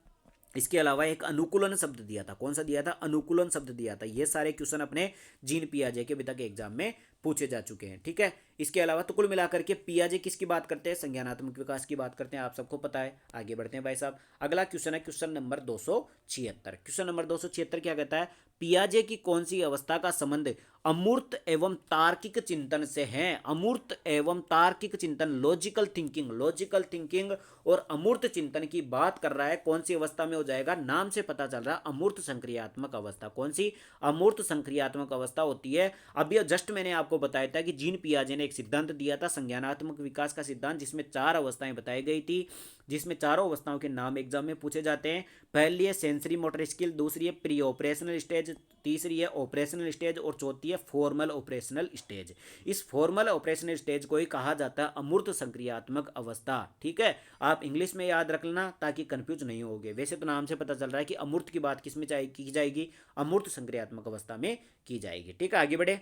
इसके अलावा एक अनुकूलन शब्द दिया था। कौन सा दिया था? अनुकूलन शब्द दिया था। ये सारे क्वेश्चन अपने जीन पियाजे के अभी तक एग्जाम में पूछे जा चुके हैं। ठीक है, इसके अलावा तो कुल मिलाकर के पियाजे किसकी बात करते हैं? संज्ञानात्मक विकास की बात करते हैं, आप सबको पता है। आगे बढ़ते हैं भाई साहब, अगला क्वेश्चन है क्वेश्चन नंबर 276। क्वेश्चन नंबर 276 क्या कहता है? पियाजे की कौन सी अवस्था का संबंध अमूर्त एवं तार्किक चिंतन से है? अमूर्त एवं तार्किक चिंतन, लॉजिकल थिंकिंग, लॉजिकल थिंकिंग और अमूर्त चिंतन की बात कर रहा है। कौन सी अवस्था में हो जाएगा? नाम से पता चल रहा है, अमूर्त संक्रियात्मक अवस्था। कौन सी? अमूर्त संक्रियात्मक अवस्था होती है। अब ये जस्ट मैंने आपको बताया था कि जीन पियाजे ने एक सिद्धांत दिया था, संज्ञानात्मक विकास का सिद्धांत, जिसमें 4 अवस्थाएं बताई गई थी, जिसमें चारों अवस्थाओं के नाम एग्जाम में पूछे जाते हैं। पहली है सेंसरी मोटर स्किल, दूसरी है प्री ऑपरेशनल स्टेज, तीसरी है ऑपरेशनल स्टेज और चौथी है फॉर्मल ऑपरेशनल स्टेज। इस फॉर्मल ऑपरेशनल स्टेज को ही कहा जाता है अमूर्त संक्रियात्मक अवस्था। ठीक है, आप इंग्लिश में याद रख लेना ताकि कंफ्यूज नहीं होगे। वैसे तो नाम से पता चल रहा है कि अमूर्त की बात किस में की जाएगी? अमूर्त संक्रियात्मक अवस्था में की जाएगी। ठीक है, आगे बढ़े,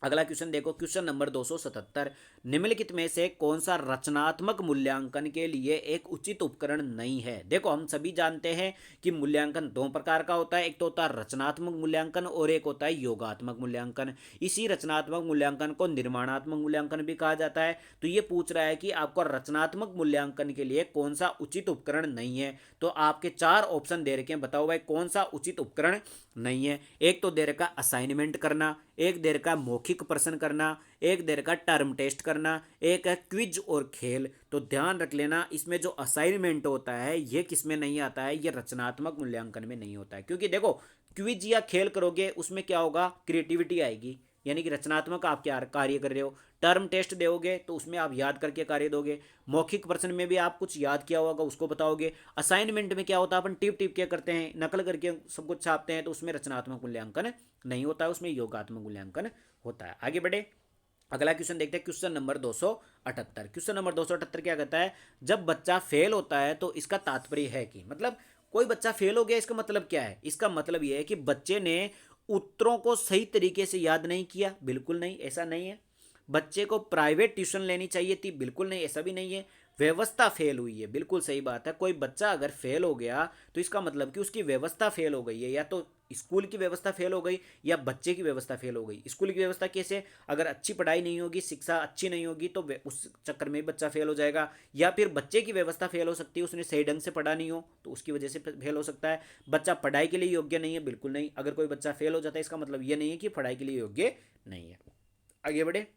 अगला क्वेश्चन देखो, क्वेश्चन नंबर 277, निम्नलिखित में से कौन सा रचनात्मक मूल्यांकन के लिए एक उचित उपकरण नहीं है? देखो, हम सभी जानते हैं कि मूल्यांकन 2 प्रकार का होता है, एक तो होता है रचनात्मक मूल्यांकन और एक होता है योगात्मक मूल्यांकन। इसी रचनात्मक मूल्यांकन को निर्माणात्मक मूल्यांकन भी कहा जाता है। तो ये पूछ रहा है कि आपको रचनात्मक मूल्यांकन के लिए कौन सा उचित उपकरण नहीं है। तो आपके 4 ऑप्शन दे रखे हैं, बताओ भाई कौन सा उचित उपकरण नहीं है। एक तो दे रखा असाइनमेंट करना, एक दे रखा मौखिक प्रश्न करना, एक दे रखा टर्म टेस्ट करना, एक है क्विज और खेल। तो ध्यान रख लेना, इसमें जो असाइनमेंट होता है ये किस में नहीं आता है? ये रचनात्मक मूल्यांकन में नहीं होता है। क्योंकि देखो, क्विज या खेल करोगे उसमें क्या होगा? क्रिएटिविटी आएगी, यानी कि रचनात्मक आप क्या कार्य कर रहे हो। टर्म टेस्ट दोगे तो उसमें आप याद करके कार्य दोगे। मौखिक प्रश्न में भी आप कुछ याद किया होगा उसको बताओगे। असाइनमेंट में क्या होता है? अपन टिप टिप के करते हैं, नकल करके सब कुछ छापते हैं, तो उसमें रचनात्मक मूल्यांकन नहीं होता है, उसमें योगात्मक मूल्यांकन होता है। आगे बढ़े, अगला क्वेश्चन देखते हैं, क्वेश्चन नंबर 278। क्वेश्चन नंबर 278 क्या कहता है? जब बच्चा फेल होता है तो इसका तात्पर्य है कि, मतलब कोई बच्चा फेल हो गया, इसका मतलब क्या है? इसका मतलब यह है कि बच्चे ने उत्तरों को सही तरीके से याद नहीं किया। बिल्कुल नहीं, ऐसा नहीं है। बच्चे को प्राइवेट ट्यूशन लेनी चाहिए थी। बिल्कुल नहीं, ऐसा भी नहीं है। व्यवस्था फेल हुई है, बिल्कुल सही बात है। कोई बच्चा अगर फेल हो गया तो इसका मतलब कि उसकी व्यवस्था फेल हो गई है, या तो स्कूल की व्यवस्था फेल हो गई या बच्चे की व्यवस्था फेल हो गई। स्कूल की व्यवस्था कैसे? अगर अच्छी पढ़ाई नहीं होगी, शिक्षा अच्छी नहीं होगी तो उस चक्कर में बच्चा फेल हो जाएगा। या फिर बच्चे की व्यवस्था फेल हो सकती है, उसने सही ढंग से पढ़ा नहीं हो तो उसकी वजह से फेल हो सकता है। बच्चा पढ़ाई के लिए योग्य नहीं है, बिल्कुल नहीं। अगर कोई बच्चा फेल हो जाता है इसका मतलब ये नहीं है कि पढ़ाई के लिए योग्य नहीं है। आगे बढ़े,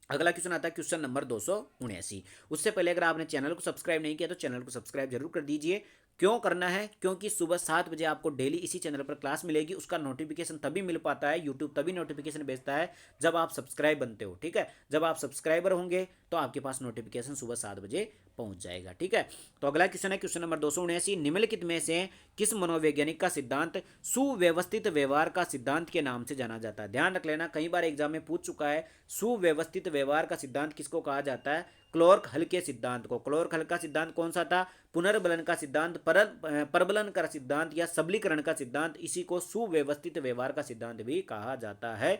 अगला क्वेश्चन आता है क्वेश्चन नंबर 279। उससे पहले अगर आपने चैनल को सब्सक्राइब नहीं किया तो चैनल को सब्सक्राइब जरूर कर दीजिए। क्यों करना है? क्योंकि सुबह 7 बजे आपको डेली इसी चैनल पर क्लास मिलेगी। उसका नोटिफिकेशन तभी मिल पाता है, यूट्यूब तभी नोटिफिकेशन भेजता है जब आप सब्सक्राइब बनते हो। ठीक है, जब आप सब्सक्राइबर होंगे तो आपके पास नोटिफिकेशन सुबह 7 बजे पहुंच जाएगा। ठीक है, तो अगला क्वेश्चन है क्वेश्चन नंबर 279, निम्नलिखित में से किस मनोवैज्ञानिक का सिद्धांत सुव्यवस्थित व्यवहार का सिद्धांत के नाम से जाना जाता है। ध्यान रख लेना, कई बार एग्जाम में पूछ चुका है, सुव्यवस्थित व्यवहार का सिद्धांत किसको कहा जाता है, क्लोर्क हल के सिद्धांत को। क्लोर्क हल का सिद्धांत कौन सा था, पुनर्बलन का सिद्धांत, परबलन का सिद्धांत या सबलीकरण का सिद्धांत, इसी को सुव्यवस्थित व्यवहार का सिद्धांत भी कहा जाता है,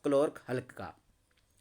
क्लोर्क हल का,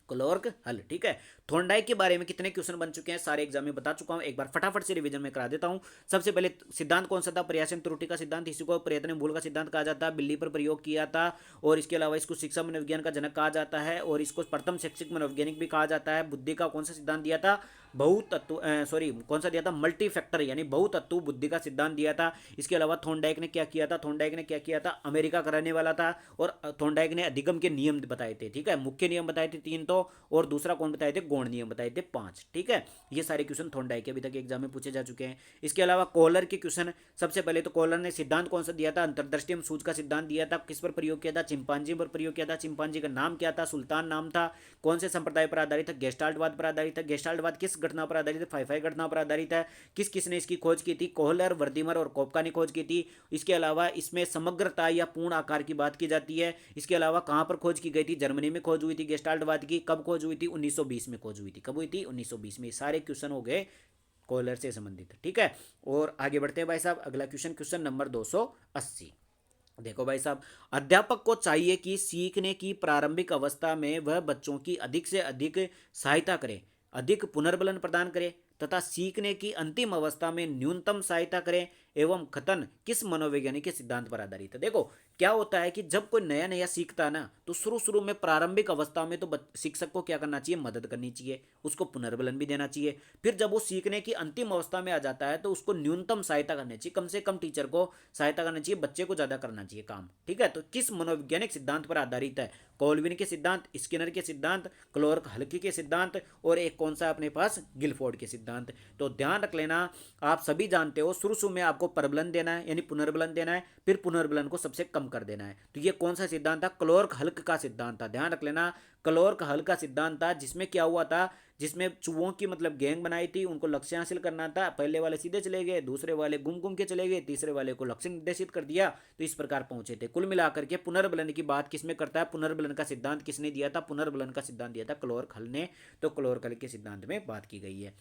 क्लोर्क हल। ठीक है, थॉर्नडाइक के बारे में कितने क्वेश्चन बन चुके हैं सारे एग्जाम में बता चुका हूं, एक बार फटाफट से रिवीजन में करा देता हूं। सबसे पहले सिद्धांत कौन सा था, प्रयासन त्रुटि का सिद्धांत, इसी को प्रयत्न मूल का सिद्धांत कहा जाता है, बिल्ली पर प्रयोग किया था, और इसके अलावा इसको शिक्षा मनोविज्ञान का जनक कहा जाता है, और इसको प्रथम शैक्षिक मनोवैज्ञानिक भी कहा जाता है। बुद्धि का कौन सा सिद्धांत दिया था, बहुतत्व, सॉरी कौन सा दिया था, मल्टी फैक्टर यानी बहुतत्व बुद्धि का सिद्धांत दिया था। इसके अलावा थॉर्नडाइक ने क्या किया था, थॉर्नडाइक ने क्या किया था, अमेरिका का रहने वाला था, और थॉर्नडाइक ने अधिगम के नियम बताए थे। ठीक है, मुख्य नियम बताए थे 3 तो, और दूसरा कौन बताए थे, गौण नियम बताए थे 5। ठीक है, ये सारे क्वेश्चन थॉर्नडाइक के अभी तक एग्जाम में पूछे जा चुके हैं। इसके अलावा कोहलर के क्वेश्चन, सबसे पहले तो कोहलर ने सिद्धांत कौन सा दिया था, अंतर्दृष्टि सूझ का सिद्धांत दिया था, किस पर प्रयोग किया था, चिंपांजी पर प्रयोग किया था। चिंपांजी का नाम क्या था, सुल्तान नाम था, कौन से संप्रदाय पर आधारित था, गेस्टाल्टवाद पर आधारित था। गेस्टाल्टवाद किस घटना पर आधारित है, फाई घटना पर आधारित है। किस किसने इसकी खोज की थी, कोहलर, वर्दीमर और कोपका ने खोज की थी। इसके अलावा इसमें समग्रता या पूर्ण आकार की बात की जाती है। इसके अलावा कहां पर खोज की गई थी, जर्मनी में खोज हुई थी गेस्टाल्टवाद की। कब खोज हुई थी, 1920 में खोज हुई थी। कब हुई थी, 1920 में। सारे क्वेश्चन हो गए कोहलर से संबंधित। ठीक है, और आगे बढ़ते हैं भाई साहब, अगला क्वेश्चन, क्वेश्चन नंबर 280। देखो भाई साहब, अध्यापक को चाहिए कि सीखने की प्रारंभिक अवस्था में वह बच्चों की अधिक से अधिक सहायता करे, अधिक पुनर्बलन प्रदान करे, तथा सीखने की अंतिम अवस्था में न्यूनतम सहायता करे, एवं कथन किस मनोवैज्ञानिक के सिद्धांत पर आधारित है। देखो क्या होता है कि जब कोई नया नया सीखता है ना, तो शुरू शुरू में प्रारंभिक अवस्था में तो शिक्षक को क्या करना चाहिए, मदद करनी चाहिए, उसको पुनर्बलन भी देना चाहिए। फिर जब वो सीखने की अंतिम अवस्था में आ जाता है तो उसको न्यूनतम सहायता करनी चाहिए, कम से कम टीचर को सहायता करना चाहिए, बच्चे को ज्यादा करना चाहिए काम। ठीक है, तो किस मनोवैज्ञानिक सिद्धांत पर आधारित है, कोलविन के सिद्धांत, स्किनर के सिद्धांत, क्लोर्क हल्की के सिद्धांत, और एक कौन सा अपने पास, गिलफोर्ड के सिद्धांत। तो ध्यान रख लेना, आप सभी जानते हो शुरू शुरू में आपको परबलन देना है यानी पुनर्बलन देना है, फिर पुनर्बलन को सबसे कम कर देना है। तो ये कौन सा सिद्धांत था, क्लोर्क हल्क का सिद्धांत था। ध्यान रख लेना, क्लोर्क हल्क का सिद्धांत था, जिसमें क्या हुआ था, जिसमें चूहों की मतलब गैंग बनाई थी, उनको लक्ष्य हासिल करना था। पहले वाले सीधे चले गए, दूसरे वाले घूम घूम के चले गए, तीसरे वाले को लक्ष्य निर्देशित कर दिया, तो इस प्रकार पहुंचे थे। कुल मिलाकर के पुनर्बलन की बात किसमें करता है, पुनर्बलन का सिद्धांत किसने दिया था, पुनर्बलन का सिद्धांत दिया था क्लोर्क हल ने। तो क्लोर्क हल के सिद्धांत में बात की गई है।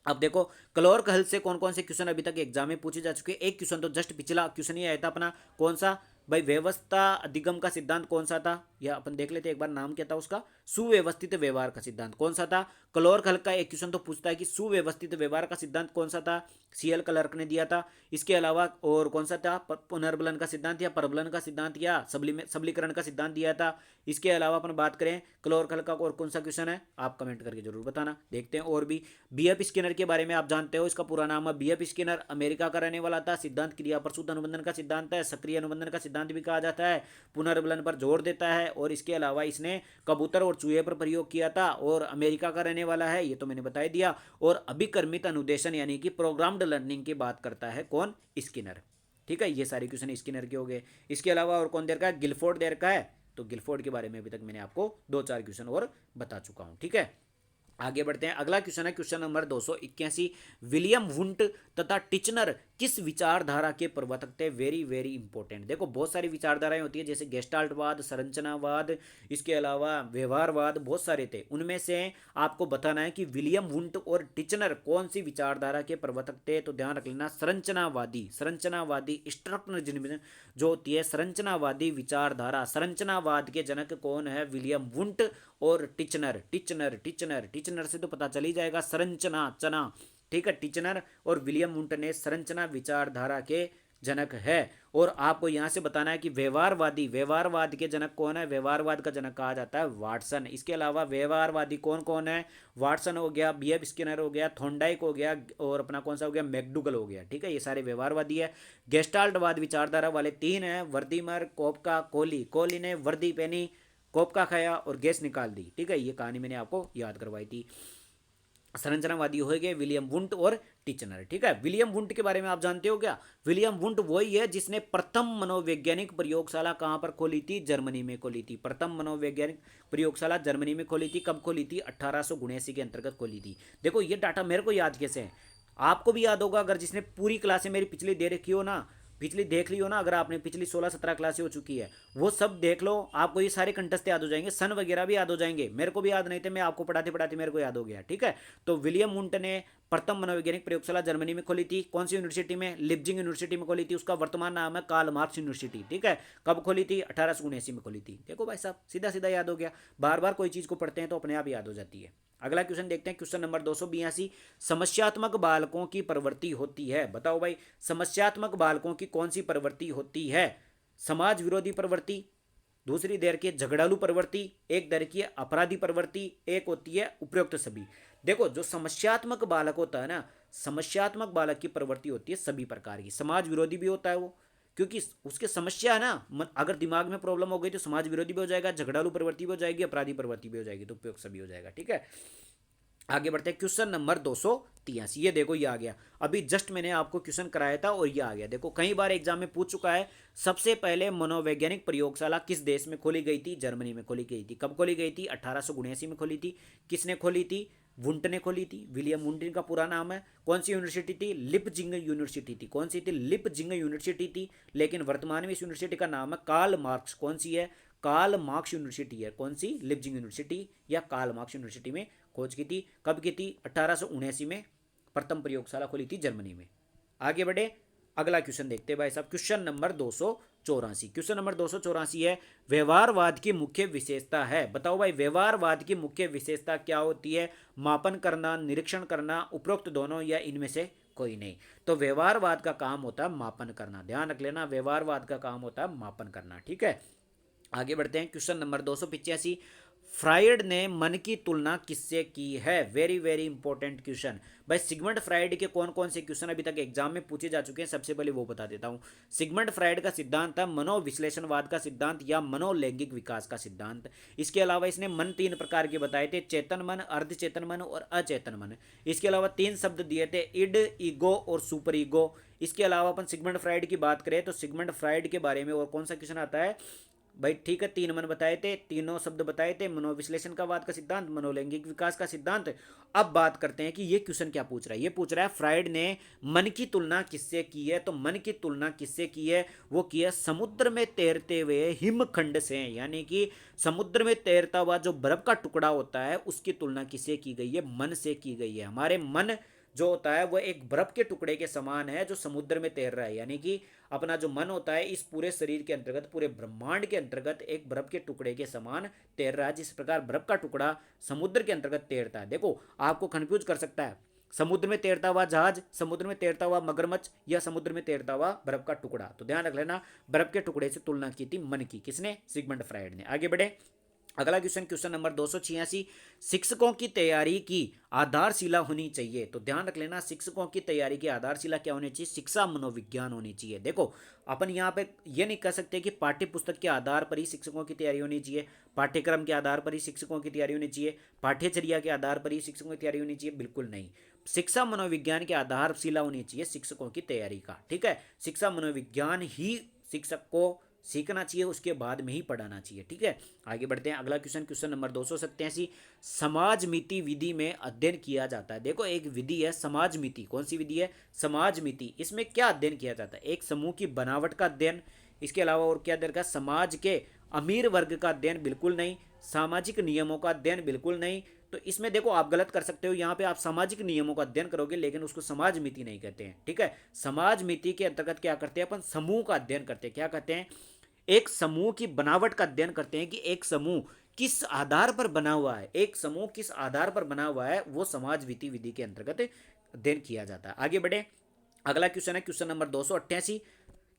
अब देखो क्लोर्क हल से कौन कौन से क्वेश्चन अभी तक एग्जाम में पूछे जा चुके हैं। एक क्वेश्चन तो जस्ट पिछला क्वेश्चन ही आया था अपना, कौन सा भाई, व्यवस्था अधिगम का सिद्धांत कौन सा था, या अपन देख लेते एक बार, नाम क्या था उसका, सुव्यवस्थित व्यवहार का सिद्धांत कौन सा था। क्लोर्क हल का एक क्वेश्चन तो पूछता है कि सुव्यवस्थित व्यवहार का सिद्धांत कौन सा था, सीएल क्लर्क ने दिया था। इसके अलावा और कौन सा था, पुनर्बलन का सिद्धांत या परबलन का सिद्धांत या सबलीकरण का सिद्धांत दिया था। इसके अलावा अपन बात करें क्लोर्क हल का और कौन सा क्वेश्चन है, आप कमेंट करके जरूर बताना, देखते हैं। और भी बीएफ स्किनर के बारे में आप जानते हो, इसका पूरा नाम है बीएफ स्किनर, अमेरिका का रहने वाला था। सिद्धांत क्रिया प्रसूत अनुबंधन का सिद्धांत है, सक्रिय अनुबंधन का सिद्धांत भी कहा जाता है, पुनर्बलन पर जोर देता है, और इसके अलावा इसने कबूतर और चूहे पर प्रयोग किया था, और अमेरिका का रहने वाला है, ये तो मैंने बता दिया। और अभिकर्मित अनुदेशन यानी कि प्रोग्राम्ड लर्निंग की बात करता है कौन, स्किनर। ठीक है, ये सारे क्वेश्चन स्किनर के हो गए। इसके अलावा और कौन देर का है, गिलफोर्ड देर का है। तो गिलफोर्ड के बारे में अभी तक मैंने आपको 2-4 क्वेश्चन और बता चुका हूं। ठीक है, आगे बढ़ते हैं। अगला क्वेश्चन है क्वेश्चन नंबर 281, विलियम वुंट तथा टिचनर किस विचारधारा के प्रवर्तक थे। Very very important. देखो बहुत सारी विचारधाराएं होती है, जैसे गेस्टाल्टवाद, संरचनावाद, इसके अलावा व्यवहारवाद, बहुत सारे थे। उनमें से आपको बताना है कि विलियम वुंट और टिचनर कौन सी विचारधारा के प्रवर्तक थे। तो ध्यान रख लेना, संरचनावादी, संरचनावादी स्ट्रक्चरलिज्म जो होती है, संरचनावादी विचारधारा, संरचनावाद के जनक कौन है, विलियम वुंट और टिचनर। टिचनर टिचनर टिचनर से तो पता चल ही जाएगा, संरचना चना। ठीक है, टिचनर और विलियम वुंट ने संरचना विचारधारा के जनक है। और आपको यहां से बताना है कि व्यवहारवादी, व्यवहारवाद के जनक कौन है, व्यवहारवाद का जनक कहा जाता है वाटसन। इसके अलावा व्यवहारवादी कौन कौन है, वाटसन हो गया, बीएफ स्किनर हो गया, थॉर्नडाइक हो गया, और अपना कौन सा हो गया, मैकडूगल हो गया। ठीक है, ये सारे व्यवहारवादी है। गेस्टाल्टवाद विचारधारा वाले 3 हैं, वर्दीमर, कोपका, कोहली। कोहली ने वर्दी पहनी, कोपका खाया और गैस निकाल दी। ठीक है, ये कहानी मैंने आपको याद करवाई थी। संरचनावादी हो गए विलियम वुंट और टिचनर। ठीक है, विलियम वुंट के बारे में आप जानते हो क्या? विलियम वुंट वही है जिसने प्रथम मनोवैज्ञानिक प्रयोगशाला कहां पर खोली थी? जर्मनी में खोली थी। प्रथम मनोवैज्ञानिक प्रयोगशाला जर्मनी में खोली थी। कब खोली थी? 1879 के अंतर्गत खोली थी। देखो ये डाटा मेरे को याद कैसे है, आपको भी याद होगा अगर जिसने पूरी क्लासें मेरी पिछली दे रखी हो ना, पिछली देख ली हो ना, अगर आपने पिछली 16-17 क्लासें हो चुकी है वो सब देख लो, आपको ये सारे कंटेस्ट याद हो जाएंगे, सन वगैरह भी याद हो जाएंगे। मेरे को भी याद नहीं थे, मैं आपको पढ़ाते पढ़ाते मेरे को याद हो गया। ठीक है, तो विलियम वुंट ने प्रथम मनोवैज्ञानिक प्रयोगशाला जर्मनी में खोली थी। कौन सी यूनिवर्सिटी में? लिप्जिंग यूनिवर्सिटी में खोली थी। उसका वर्तमान नाम है कार्ल मार्क्स यूनिवर्सिटी। ठीक है, कब खोली थी? 1879 में खोली थी। देखो भाई साहब, सीधा सीधा याद हो गया। बार बार कोई चीज़ को पढ़ते हैं तो अपने आप याद हो जाती है। अगला क्वेश्चन देखते हैं, क्वेश्चन नंबर 282। समस्यात्मक बालकों की प्रवृत्ति होती है। बताओ भाई, समस्यात्मक बालकों की कौन सी प्रवृत्ति होती है? समाज विरोधी प्रवृत्ति, दूसरी देर की झगड़ालू प्रवृत्ति, एक दर की अपराधी प्रवृत्ति, एक होती है उपयुक्त सभी। देखो जो समस्यात्मक बालक होता है ना, समस्यात्मक बालक की प्रवृत्ति होती है सभी प्रकार की। समाज विरोधी भी होता है वो, क्योंकि उसके समस्या है ना, अगर दिमाग में प्रॉब्लम हो गई तो समाज विरोधी भी हो जाएगा, झगड़ालू प्रवृत्ति भी हो जाएगी, अपराधी प्रवृत्ति भी हो जाएगी, तो उपयुक्त सभी हो जाएगा। ठीक है, आगे बढ़ते हैं, क्वेश्चन नंबर 283। ये देखो ये आ गया, अभी जस्ट मैंने आपको क्वेश्चन कराया था और ये आ गया। देखो कई बार एग्जाम में पूछ चुका है, सबसे पहले मनोवैज्ञानिक प्रयोगशाला किस देश में खोली गई थी? जर्मनी में खोली गई थी। कब खोली गई थी? 1879 में खोली थी। किसने खोली थी? वुंट ने खोली थी। विलियम वुंट का पूरा नाम है। कौन सी यूनिवर्सिटी थी? लिपजिंग यूनिवर्सिटी थी। कौन सी थी? लिपजिंग यूनिवर्सिटी थी। लेकिन वर्तमान में इस यूनिवर्सिटी का नाम है कार्ल मार्क्स। कौन सी है? कार्ल मार्क्स यूनिवर्सिटी है। कौन सी? लिपजिंग यूनिवर्सिटी या कार्ल मार्क्स यूनिवर्सिटी में खोज की थी। कब की थी? 1879 में प्रथम प्रयोगशाला खोली थी जर्मनी में। आगे बढ़े, अगला क्वेश्चन देखते हैं भाई साहब, क्वेश्चन नंबर 284। क्वेश्चन नंबर 284 है, व्यवहारवाद की मुख्य विशेषता है। बताओ भाई, व्यवहारवाद की मुख्य विशेषता क्या होती है? मापन करना, निरीक्षण करना, उपरोक्त दोनों या इनमें से कोई नहीं। तो व्यवहारवाद का काम होता है मापन करना। ध्यान रख लेना, व्यवहारवाद का काम होता है मापन करना। ठीक है, आगे बढ़ते हैं, क्वेश्चन नंबर 285। फ्राइड ने मन की तुलना किससे की है? Very very important question. भाई सिगमंड फ्राइड के कौन कौन से क्वेश्चन अभी तक एग्जाम में पूछे जा चुके हैं, सबसे पहले वो बता देता हूं। सिगमंड फ्राइड का सिद्धांत था मनोविश्लेषणवाद का सिद्धांत या मनोलैंगिक विकास का सिद्धांत। इसके अलावा इसने मन 3 प्रकार के बताए थे, चेतन मन, अर्धचेतन मन और अचेतन मन। इसके अलावा 3 शब्द दिए थे, इड, ईगो और सुपर ईगो। इसके अलावा अपन सिगमंड फ्राइड की बात करें तो सिगमंड फ्राइड के बारे में और कौन सा क्वेश्चन आता है भाई? ठीक है, 3 मन बताए थे, तीनों शब्द बताए थे, मनोविश्लेषण का वाद का सिद्धांत, मनोलैंगिक विकास का सिद्धांत। अब बात करते हैं कि ये क्वेश्चन क्या पूछ रहा है। ये पूछ रहा है फ्राइड ने मन की तुलना किससे की है? तो मन की तुलना किससे की है? वो की है समुद्र में तैरते हुए हिमखंड से, यानी कि समुद्र में तैरता हुआ जो बर्फ का टुकड़ा होता है उसकी तुलना किससे की गई है? मन से की गई है। हमारे मन जो होता है वो एक बर्फ के टुकड़े के समान है जो समुद्र में तैर रहा है, यानी कि अपना जो मन होता है इस पूरे शरीर के अंतर्गत, पूरे ब्रह्मांड के अंतर्गत एक बर्फ के टुकड़े के समान तैर रहा है, जिस प्रकार बर्फ का टुकड़ा समुद्र के अंतर्गत तैरता है। देखो आपको कंफ्यूज कर सकता है, समुद्र में तैरता हुआ जहाज, समुद्र में तैरता हुआ मगरमच्छ या समुद्र में तैरता हुआ बर्फ का टुकड़ा। तो ध्यान रख लेना, बर्फ के टुकड़े से तुलना की थी मन की। किसने? सिगमंड फ्राइड ने। आगे बढ़े, अगला क्वेश्चन, क्वेश्चन नंबर 286। शिक्षकों की तैयारी की आधारशिला होनी चाहिए। तो ध्यान रख लेना, शिक्षकों की तैयारी की आधारशिला क्या होनी चाहिए? शिक्षा मनोविज्ञान होनी चाहिए। देखो अपन यहाँ पे ये नहीं कह सकते कि पाठ्य पुस्तक के आधार पर ही शिक्षकों की तैयारी होनी चाहिए, पाठ्यक्रम के आधार पर ही शिक्षकों की तैयारी होनी चाहिए, पाठ्यचर्या के आधार पर ही शिक्षकों की तैयारी होनी चाहिए, बिल्कुल नहीं। शिक्षा मनोविज्ञान के आधारशिला होनी चाहिए शिक्षकों की तैयारी का। ठीक है, शिक्षा मनोविज्ञान ही शिक्षक को सीखना चाहिए, उसके बाद में ही पढ़ाना चाहिए। ठीक है, आगे बढ़ते हैं, अगला क्वेश्चन, क्वेश्चन नंबर 287। समाज मिति विधि में अध्ययन किया जाता है। देखो एक विधि है समाज मिति। कौन सी विधि है? समाज मिति। इसमें क्या अध्ययन किया जाता है? एक समूह की बनावट का अध्ययन, इसके अलावा और क्या अध्ययन का? समाज के अमीर वर्ग का अध्ययन, बिल्कुल नहीं। सामाजिक नियमों का अध्ययन, बिल्कुल नहीं। तो इसमें देखो आप गलत कर सकते हो, यहाँ पे आप सामाजिक नियमों का अध्ययन करोगे लेकिन उसको समाज मिति नहीं कहते हैं। ठीक है, समाज मिति के अंतर्गत क्या करते हैं अपन? समूह का अध्ययन करते हैं। क्या कहते हैं? एक समूह की बनावट का अध्ययन करते हैं कि एक समूह किस आधार पर बना हुआ है, एक समूह किस आधार पर बना हुआ है, वो समाज विधि विधि के अंतर्गत अध्ययन किया जाता है। आगे बढ़े, अगला क्वेश्चन है क्वेश्चन नंबर 288।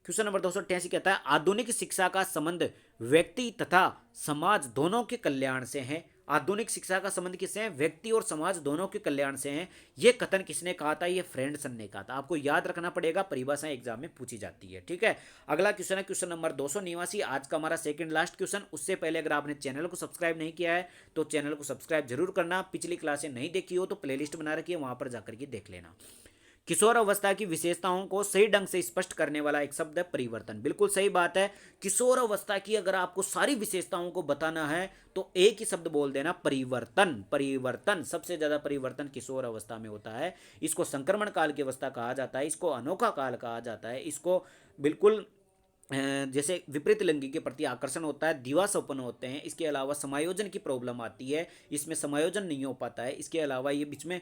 क्वेश्चन नंबर 288 कहता है, आधुनिक शिक्षा का संबंध व्यक्ति तथा समाज दोनों के कल्याण से है। आधुनिक शिक्षा का संबंध किससे है? व्यक्ति और समाज दोनों के कल्याण से है। यह कथन किसने कहा था? ये फ्रेंडसन ने कहा था। आपको याद रखना पड़ेगा, परिभाषाएं एग्जाम में पूछी जाती है। ठीक है, अगला क्वेश्चन है क्वेश्चन नंबर 289। आज का हमारा सेकंड लास्ट क्वेश्चन। उससे पहले अगर आपने चैनल को सब्सक्राइब नहीं किया है तो चैनल को सब्सक्राइब जरूर करना। पिछली क्लासें नहीं देखी हो तो प्लेलिस्ट बना रखी है, वहां पर जाकर के देख लेना। किशोर अवस्था की विशेषताओं को सही ढंग से स्पष्ट करने वाला एक शब्द है परिवर्तन। बिल्कुल सही बात है। किशोर अवस्था की अगर आपको सारी विशेषताओं को बताना है तो एक ही शब्द बोल देना, परिवर्तन। परिवर्तन, सबसे ज्यादा परिवर्तन किशोर अवस्था में होता है। इसको संक्रमण काल की अवस्था कहा जाता है, इसको अनोखा काल कहा जाता है, इसको बिल्कुल जैसे विपरीत लिंगी के प्रति आकर्षण होता है, दिवा सपन होते हैं। इसके अलावा समायोजन की प्रॉब्लम आती है, इसमें समायोजन नहीं हो पाता है। इसके अलावा ये बीच में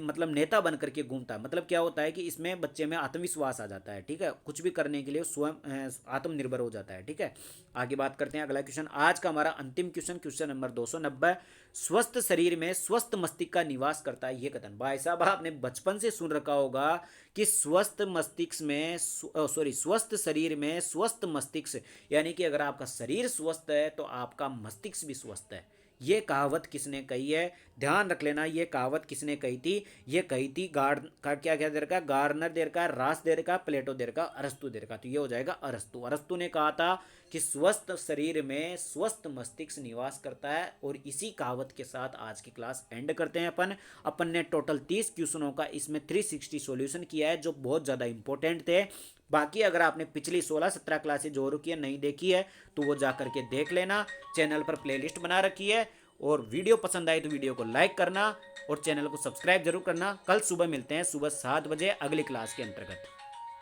मतलब नेता बन करके घूमता है। मतलब क्या होता है कि इसमें बच्चे में आत्मविश्वास आ जाता है, ठीक है, कुछ भी करने के लिए स्वयं आत्मनिर्भर हो जाता है, ठीक है। आगे बात करते हैं अगला क्वेश्चन। आज का हमारा अंतिम क्वेश्चन, क्वेश्चन नंबर 290। स्वस्थ शरीर में स्वस्थ मस्तिष्क का निवास करता है, ये कथन। भाई साहब आपने बचपन से सुन रखा होगा कि स्वस्थ मस्तिष्क में स्वस्थ शरीर में स्वस्थ मस्तिष्क, यानी कि अगर आपका शरीर स्वस्थ है तो आपका मस्तिष्क भी स्वस्थ है। ये कहावत किसने कही है, ध्यान रख लेना। ये कहावत किसने कही थी, ये कही थी क्या क्या देर का, गार्नर देर का, रास देर का, प्लेटो देर का, अरस्तु देर का। तो ये हो जाएगा अरस्तु। अरस्तु ने कहा था कि स्वस्थ शरीर में स्वस्थ मस्तिष्क निवास करता है। और इसी कहावत के साथ आज की क्लास एंड करते हैं। अपन ने टोटल 30 क्वेश्चनों का इसमें 360 सॉल्यूशन किया है, जो बहुत ज़्यादा इंपॉर्टेंट थे। बाकी अगर आपने पिछली 16-17 क्लासेज जो रुकी है नहीं देखी है तो वो जा करके देख लेना। चैनल पर प्लेलिस्ट बना रखी है। और वीडियो पसंद आए तो वीडियो को लाइक करना और चैनल को सब्सक्राइब जरूर करना। कल सुबह मिलते हैं सुबह 7 बजे अगली क्लास के अंतर्गत।